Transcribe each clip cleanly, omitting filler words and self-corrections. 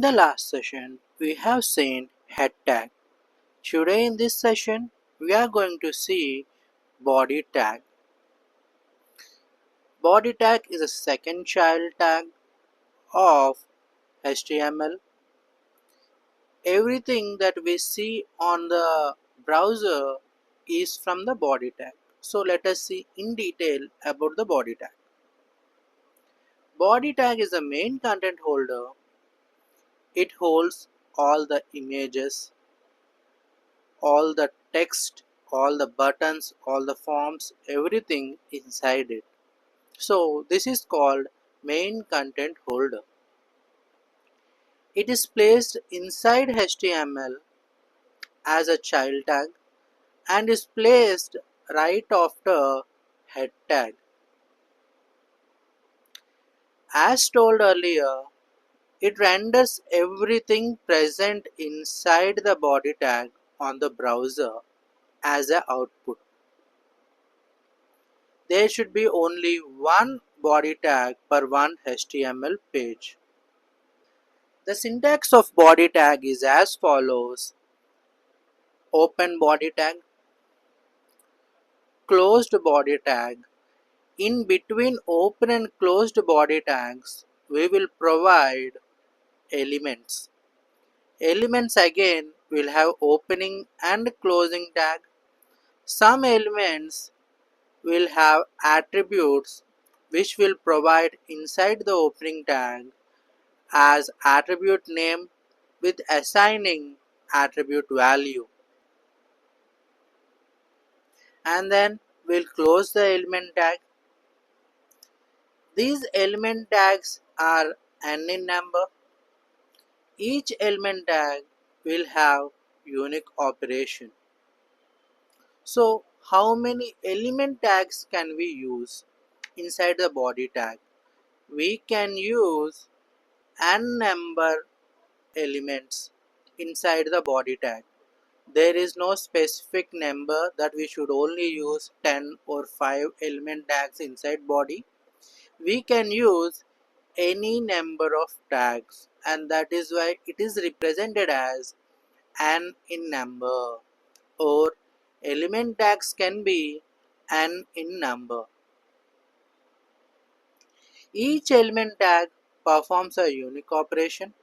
the last session, we have seen head tag. Today in this session, we are going to see body tag. Body tag is a second child tag of HTML. Everything that we see on the browser is from the body tag. So let us see in detail about the body tag. Body tag is the main content holder. It holds all the images, all the text, all the buttons, all the forms, everything inside it. So this is called main content holder. It is placed inside HTML as a child tag and is placed right after head tag. As told earlier, it renders everything present inside the body tag on the browser as an output. There should be only one body tag per one HTML page. The syntax of body tag is as follows: open body tag, closed body tag. In between open and closed body tags, we will provide elements. Elements again will have opening and closing tag. Some elements will have attributes which will provide inside the opening tag as attribute name with assigning attribute value, and then we'll close the element tag. These element tags are n in number. Each element tag will have unique operation. So how many element tags can we use inside the body tag? We can use n number elements inside the body tag. There is no specific number that we should only use 10 or 5 element tags inside body. We can use any number of tags, and that is why it is represented as n in number, or element tags can be n in number. Each element tag performs a unique operation.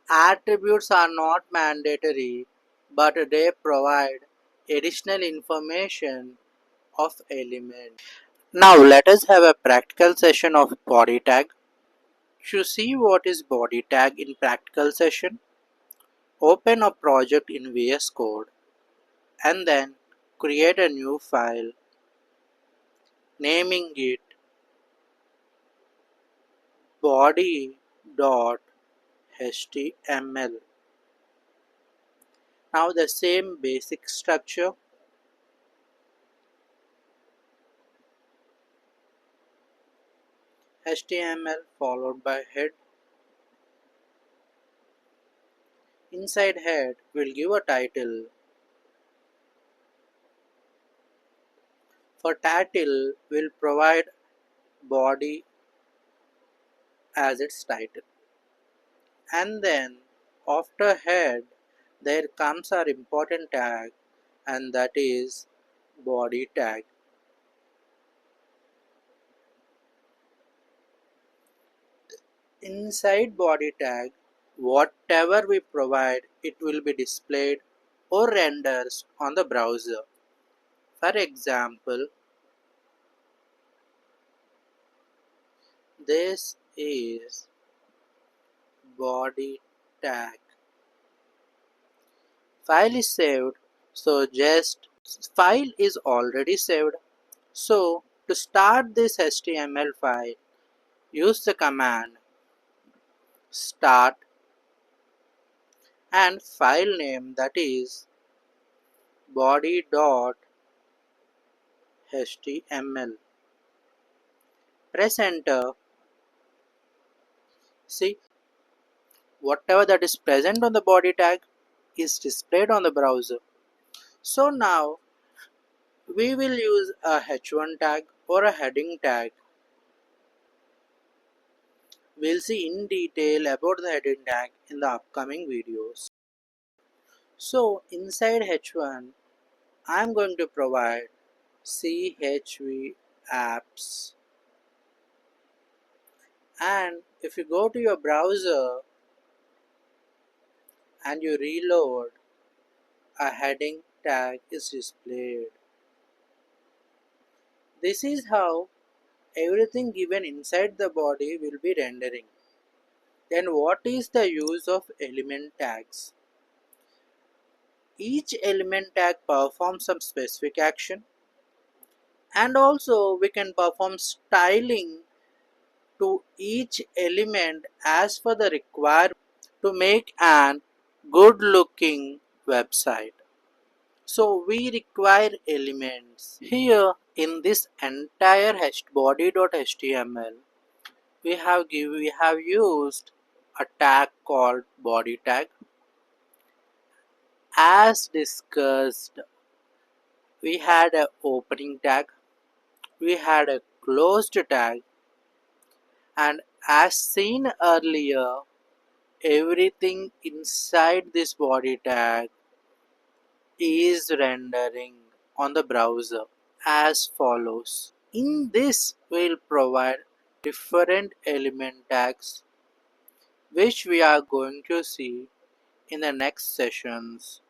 Attributes are not mandatory, but they provide additional information of element. Now let us have a practical session of body tag. To see what is body tag in practical session, open a project in VS Code and then create a new file, naming it body.html. Now the same basic structure. HTML followed by head. Inside head, we'll give a title. For title, we'll provide body as its title. And then after head, there comes our important tag, and that is body tag. Inside body tag, whatever we provide, it will be displayed or renders on the browser. For example, this is body tag. File is saved, so just file is already saved. So to start this HTML file, use the command start and file name, that is body.html. Press enter. See, whatever that is present on the body tag is displayed on the browser. So now we will use a h1 tag or a heading tag. We'll see in detail about the heading tag in the upcoming videos. So inside H1, I'm going to provide CHV Apps, and if you go to your browser and you reload, a heading tag is displayed. This is how everything given inside the body will be rendering. Then what is the use of element tags? Each element tag performs some specific action, and also we can perform styling to each element as per the requirement to make an good looking website. So we require elements. Here in this entire body.html, we have used a tag called body tag. As discussed, we had a opening tag, we had a closed tag, and as seen earlier, everything inside this body tag is rendering on the browser as follows. In this, we'll provide different element tags which we are going to see in the next sessions.